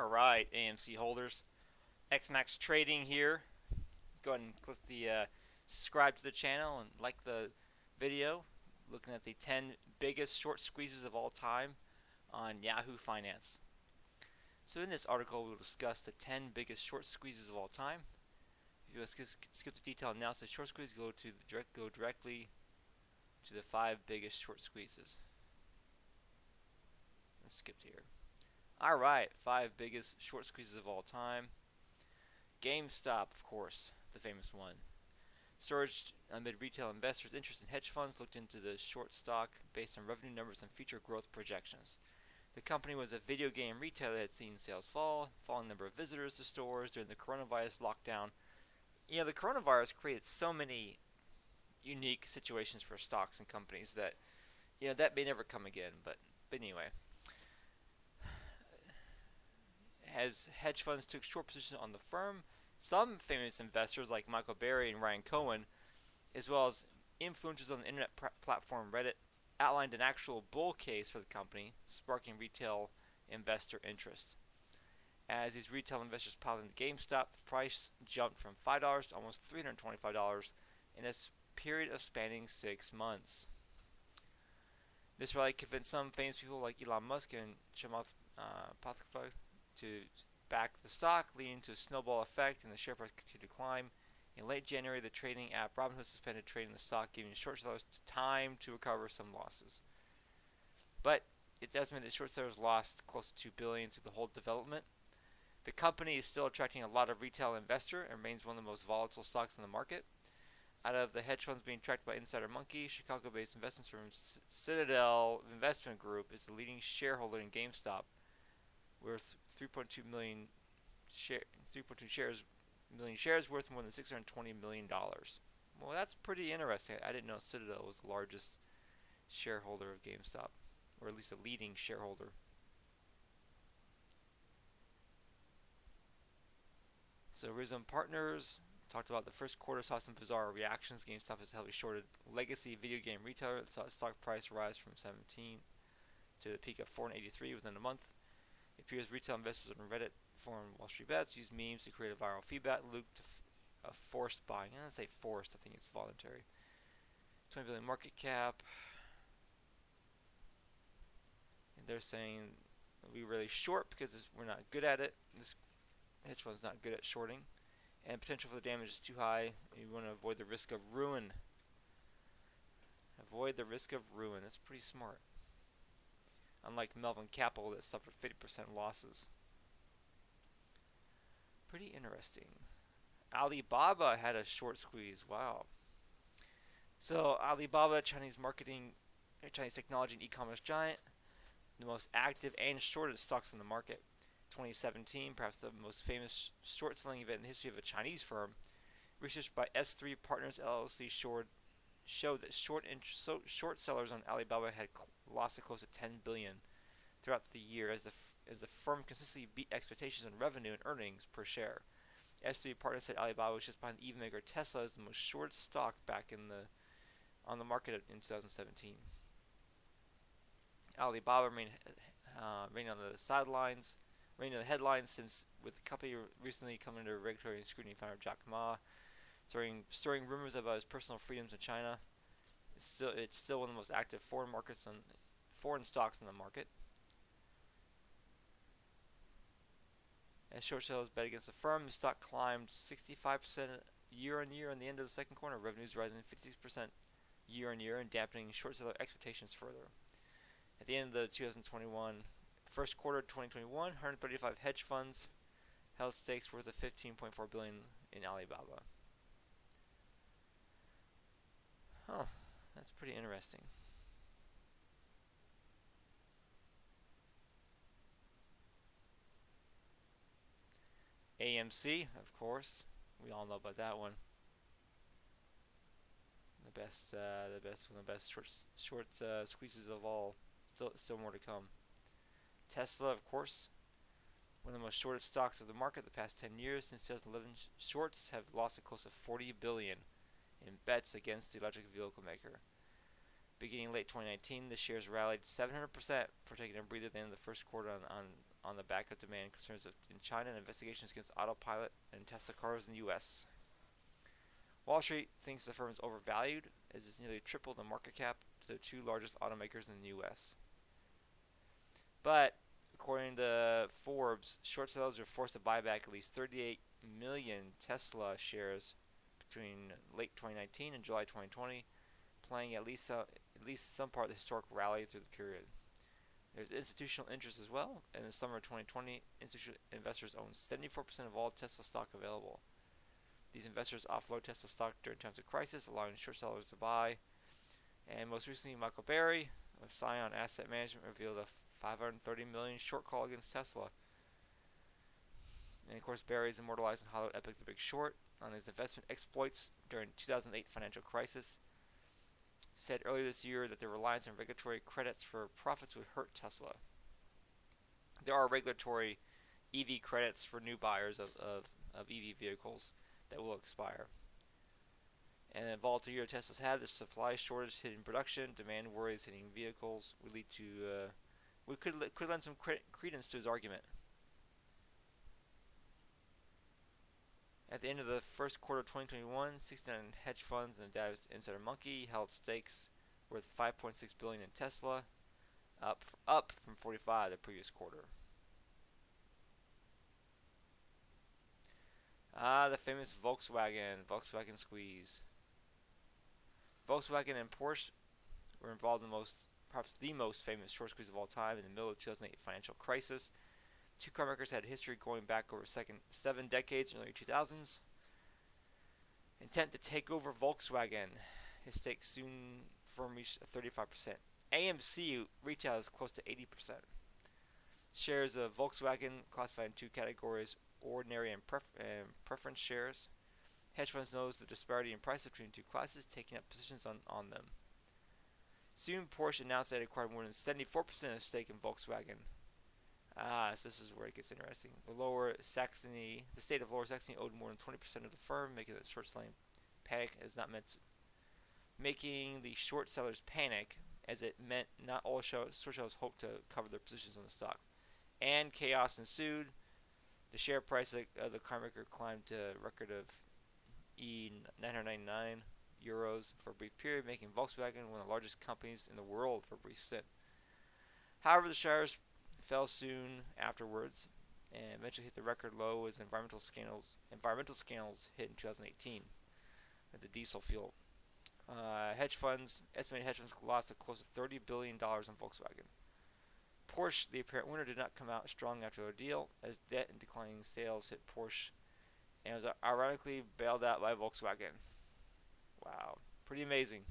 Alright, AMC holders. XMAX Trading here. Go ahead and click the subscribe to the channel and like the video. Looking at the 10 biggest short squeezes of all time on Yahoo Finance. So in this article, we'll discuss the 10 biggest short squeezes of all time. If you skip the detailed analysis of short squeeze, go directly to the 5 biggest short squeezes. Let's skip here. Alright, 5 biggest short squeezes of all time. GameStop, of course, the famous one. Surged amid retail investors' interest in hedge funds looked into the short stock based on revenue numbers and future growth projections. The company was a video game retailer that had seen sales falling number of visitors to stores during the coronavirus lockdown. The coronavirus created so many unique situations for stocks and companies that, that may never come again. But anyway. As hedge funds took short positions on the firm, some famous investors like Michael Berry and Ryan Cohen, as well as influencers on the internet platform Reddit, outlined an actual bull case for the company, sparking retail investor interest. As these retail investors piled into GameStop, the price jumped from $5 to almost $325 in a period of spanning 6 months. This rally convinced some famous people like Elon Musk and Chamath Palihapitiya to back the stock, leading to a snowball effect and the share price continued to climb. In late January, the trading app Robinhood suspended trading the stock, giving short sellers time to recover some losses. But it's estimated that short sellers lost close to $2 billion through the whole development. The company is still attracting a lot of retail investor and remains one of the most volatile stocks in the market. Out of the hedge funds being tracked by Insider Monkey, Chicago-based investment firm Citadel Investment Group is the leading shareholder in GameStop, worth 3.2 million shares worth more than $620 million. Well, that's pretty interesting. I didn't know Citadel was the largest shareholder of GameStop, or at least a leading shareholder. So Rhizome Partners talked about the first quarter saw some bizarre reactions. GameStop is heavily shorted legacy video game retailer that saw its stock price rise from 17 to the peak of 483 within a month. It appears retail investors on Reddit forum Wall Street Bets use memes to create a viral feedback loop to forced buying. I don't say forced, I think it's voluntary. 20 billion market cap. And they're saying we're really short because we're not good at it. This hedge fund's not good at shorting. And potential for the damage is too high. You want to avoid the risk of ruin. Avoid the risk of ruin. That's pretty smart. Unlike Melvin Capital that suffered 50% losses. Pretty interesting. Alibaba had a short squeeze. Wow. So Alibaba, Chinese technology and e-commerce giant, the most active and shorted stocks in the market. 2017, perhaps the most famous short-selling event in the history of a Chinese firm. Research by S3 Partners LLC showed that short sellers on Alibaba had lost close to $10 billion throughout the year as the firm consistently beat expectations on revenue and earnings per share. S3 Partners said Alibaba was just behind the EV maker Tesla as the most short stock back on the market in 2017. Alibaba remained on the sidelines, remained in the headlines since with the company recently coming under regulatory scrutiny. Founder Jack Ma stirring rumors about his personal freedoms in China. It's still one of the most active foreign stocks in the market. As short sellers bet against the firm, the stock climbed 65% year on year in the end of the second quarter. Revenues rising 56% year on year and dampening short seller expectations further. At the end of the first quarter 2021, 135 hedge funds held stakes worth of $15.4 billion in Alibaba. Oh, that's pretty interesting. AMC, of course, we all know about that one. One of the best short squeezes of all. Still more to come. Tesla, of course, one of the most shorted stocks of the market the past 10 years. Since 2011, shorts have lost close to $40 billion in bets against the electric vehicle maker. Beginning late 2019, the shares rallied 700%, for taking a breather at the end of the first quarter on the back of demand concerns in China and investigations against autopilot and Tesla cars in the U.S. Wall Street thinks the firm is overvalued, as it's nearly tripled the market cap to the two largest automakers in the U.S. But according to Forbes, short sellers are forced to buy back at least 38 million Tesla shares between late 2019 and July 2020, playing at least some part of the historic rally through the period. There's institutional interest as well. In the summer of 2020, institutional investors own 74% of all Tesla stock available. These investors offload Tesla stock during times of crisis, allowing short sellers to buy. And most recently, Michael Berry of Scion Asset Management revealed a 530 million short call against Tesla. And of course, Berry is immortalized in Hollywood epic The Big Short on his investment exploits during the 2008 financial crisis. Said earlier this year that the reliance on regulatory credits for profits would hurt Tesla. There are regulatory EV credits for new buyers of EV vehicles that will expire. And the volatile year Tesla's had, the supply shortage hitting production, demand worries hitting vehicles, would lead to could lend some credence to his argument. At the end of the first quarter of 2021, 69 hedge funds and the Davis Insider Monkey held stakes worth $5.6 billion in Tesla, up from 45 the previous quarter. The famous Volkswagen squeeze. Volkswagen and Porsche were involved in perhaps the most famous short squeeze of all time in the middle of the 2008 financial crisis. Two car makers had history going back over 7 decades in the early 2000s. Intent to take over Volkswagen. His stake soon firm reached 35%. AMC retails close to 80%. Shares of Volkswagen classified in two categories: ordinary and preference shares. Hedge funds knows the disparity in price between two classes, taking up positions on them. Soon, Porsche announced they had acquired more than 74% of stake in Volkswagen. So this is where it gets interesting. The state of Lower Saxony owed more than 20% of the firm, making the short selling panic as not meant, making the short sellers panic, as it meant not all short sellers hoped to cover their positions on the stock. And chaos ensued. The share price of the car maker climbed to a record of €999 for a brief period, making Volkswagen one of the largest companies in the world for a brief stint. However, the shares fell soon afterwards and eventually hit the record low as environmental scandals hit in 2018 at the diesel fuel. Estimated hedge funds lost close to $30 billion on Volkswagen. Porsche, the apparent winner, did not come out strong after their deal, as debt and declining sales hit Porsche and was ironically bailed out by Volkswagen. Wow, pretty amazing.